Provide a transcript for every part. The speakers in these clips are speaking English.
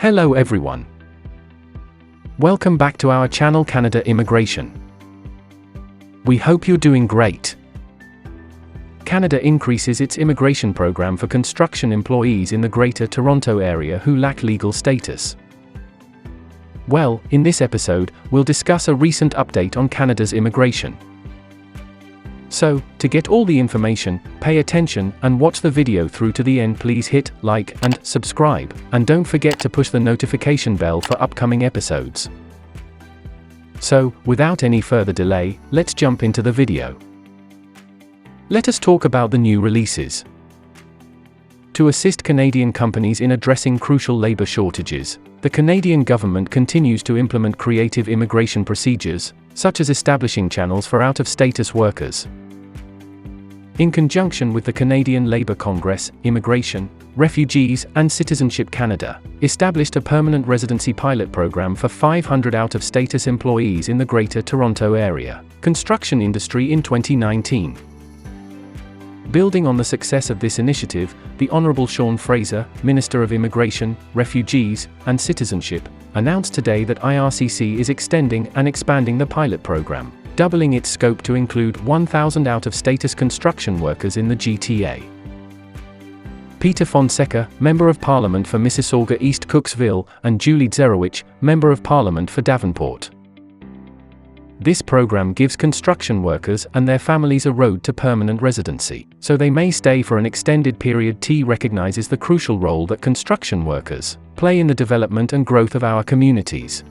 Hello everyone. Welcome back to our channel Canada Immigration. We hope you're doing great. Canada increases its immigration program for construction employees in the Greater Toronto Area who lack legal status. Well, in this episode, we'll discuss a recent update on Canada's immigration. So, to get all the information, pay attention and watch the video through to the end. Please hit like and subscribe, and don't forget to push the notification bell for upcoming episodes. So, without any further delay, let's jump into the video. Let us talk about the new releases. To assist Canadian companies in addressing crucial labor shortages, the Canadian government continues to implement creative immigration procedures, such as establishing channels for out-of-status workers. In conjunction with the Canadian Labour Congress, Immigration, Refugees and Citizenship Canada established a permanent residency pilot program for 500 out-of-status employees in the Greater Toronto Area construction industry in 2019. Building on the success of this initiative, the Honorable Sean Fraser, Minister of Immigration, Refugees and Citizenship, announced today that IRCC is extending and expanding the pilot program, doubling its scope to include 1,000 out-of-status construction workers in the GTA. Peter Fonseca, Member of Parliament for Mississauga East-Cooksville, and Julie Dzerowicz, Member of Parliament for Davenport. This program gives construction workers and their families a road to permanent residency, so they may stay for an extended period. T recognizes the crucial role that construction workers play in the development and growth of our communities.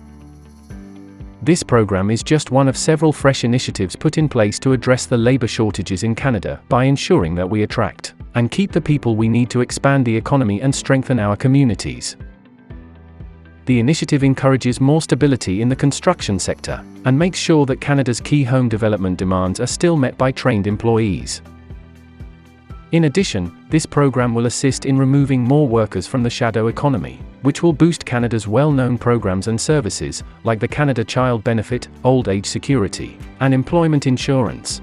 This program is just one of several fresh initiatives put in place to address the labor shortages in Canada by ensuring that we attract and keep the people we need to expand the economy and strengthen our communities. The initiative encourages more stability in the construction sector and makes sure that Canada's key home development demands are still met by trained employees. In addition, this program will assist in removing more workers from the shadow economy, which will boost Canada's well-known programs and services, like the Canada Child Benefit, Old Age Security, and Employment Insurance.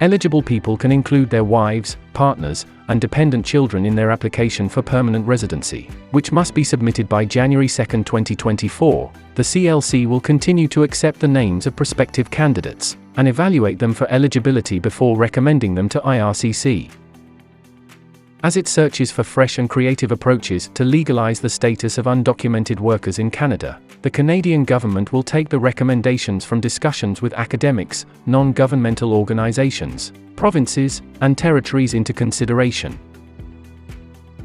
Eligible people can include their wives, partners, and dependent children in their application for permanent residency, which must be submitted by January 2, 2024. The CLC will continue to accept the names of prospective candidates and evaluate them for eligibility before recommending them to IRCC. As it searches for fresh and creative approaches to legalize the status of undocumented workers in Canada, the Canadian government will take the recommendations from discussions with academics, non-governmental organizations, provinces, and territories into consideration.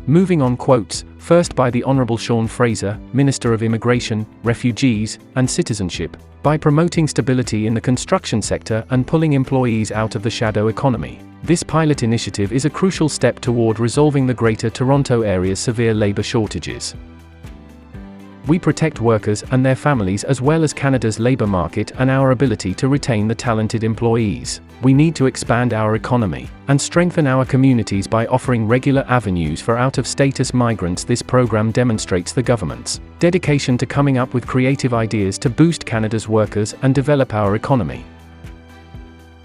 Moving on. Quotes, first by the Honorable Sean Fraser, Minister of Immigration, Refugees, and Citizenship, by promoting stability in the construction sector and pulling employees out of the shadow economy. This pilot initiative is a crucial step toward resolving the Greater Toronto Area's severe labor shortages. We protect workers and their families as well as Canada's labor market and our ability to retain the talented employees. We need to expand our economy and strengthen our communities by offering regular avenues for out-of-status migrants. This program demonstrates the government's dedication to coming up with creative ideas to boost Canada's workers and develop our economy.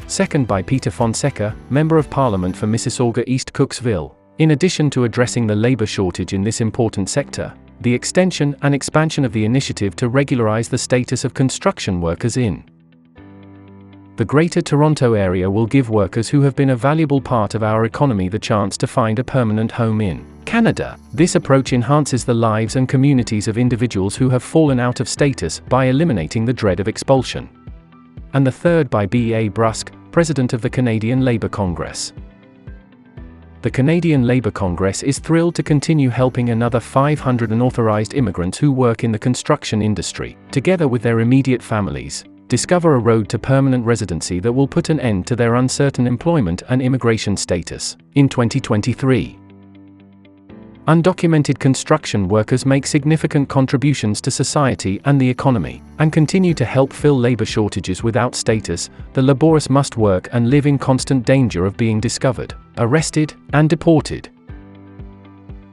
Second by Peter Fonseca, Member of Parliament for Mississauga East-Cooksville. In addition to addressing the labor shortage in this important sector, the extension and expansion of the initiative to regularize the status of construction workers in the Greater Toronto Area will give workers who have been a valuable part of our economy the chance to find a permanent home in Canada. This approach enhances the lives and communities of individuals who have fallen out of status by eliminating the dread of expulsion. And the third by B.A. Brusk, President of the Canadian Labour Congress. The Canadian Labour Congress is thrilled to continue helping another 500 unauthorized immigrants who work in the construction industry, together with their immediate families, discover a road to permanent residency that will put an end to their uncertain employment and immigration status. In 2023, undocumented construction workers make significant contributions to society and the economy, and continue to help fill labor shortages. Without status, the laborious must work and live in constant danger of being discovered, arrested, and deported.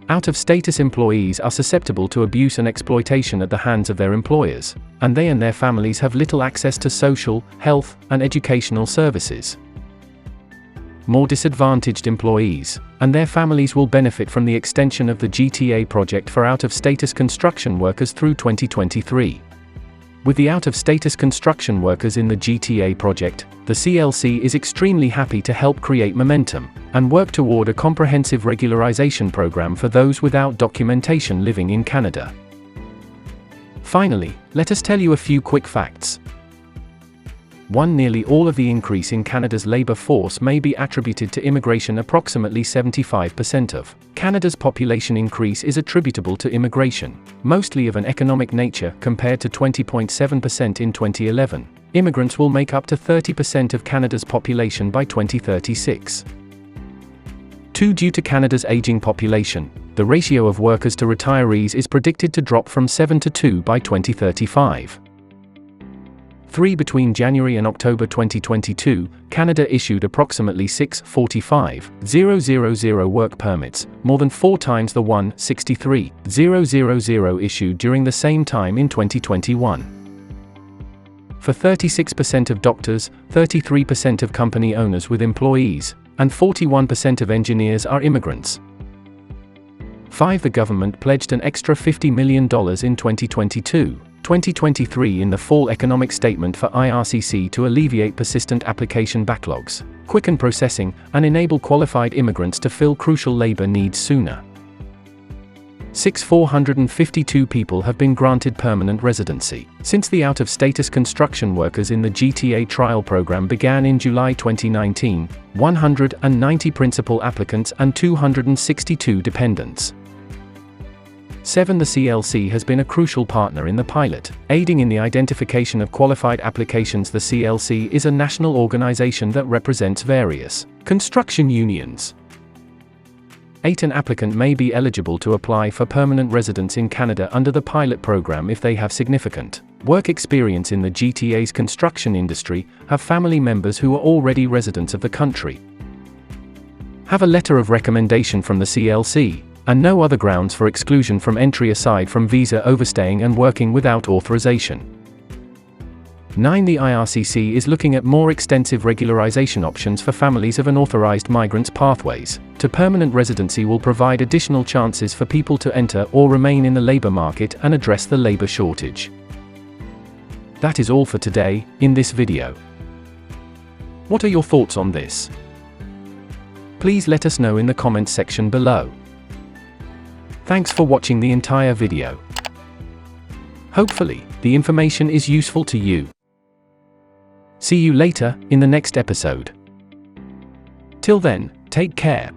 Out-of-status employees are susceptible to abuse and exploitation at the hands of their employers, and they and their families have little access to social, health, and educational services. more disadvantaged employees, and their families will benefit from the extension of the GTA project for out-of-status construction workers through 2023. With the out-of-status construction workers in the GTA project, the CLC is extremely happy to help create momentum and work toward a comprehensive regularization program for those without documentation living in Canada. Finally, let us tell you a few quick facts. 1. Nearly all of the increase in Canada's labour force may be attributed to immigration. Approximately 75% of Canada's population increase is attributable to immigration, mostly of an economic nature, compared to 20.7% in 2011. Immigrants will make up to 30% of Canada's population by 2036. 2. Due to Canada's ageing population, the ratio of workers to retirees is predicted to drop from 7 to 2 by 2035. 3. Between January and October 2022, Canada issued approximately 645,000 work permits, more than 4 times the 163,000 issued during the same time in 2021. For 36% of doctors, 33% of company owners with employees, and 41% of engineers are immigrants. 5. The government pledged an extra $50 million in 2022-2023 in the Fall Economic Statement for IRCC to alleviate persistent application backlogs, quicken processing, and enable qualified immigrants to fill crucial labor needs sooner. 6. 452 people have been granted permanent residency since the out-of-status construction workers in the GTA trial program began in July 2019, 190 principal applicants and 262 dependents. 7. The CLC has been a crucial partner in the pilot, aiding in the identification of qualified applications. The CLC is a national organization that represents various construction unions. 8. An applicant may be eligible to apply for permanent residence in Canada under the pilot program if they have significant work experience in the GTA's construction industry, have family members who are already residents of the country, have a letter of recommendation from the CLC, and no other grounds for exclusion from entry aside from visa overstaying and working without authorization. 9. The IRCC is looking at more extensive regularization options for families of unauthorized migrants. Pathways to permanent residency will provide additional chances for people to enter or remain in the labor market and address the labor shortage. That is all for today, in this video. What are your thoughts on this? Please let us know in the comments section below. Thanks for watching the entire video. Hopefully, the information is useful to you. See you later, in the next episode. Till then, take care.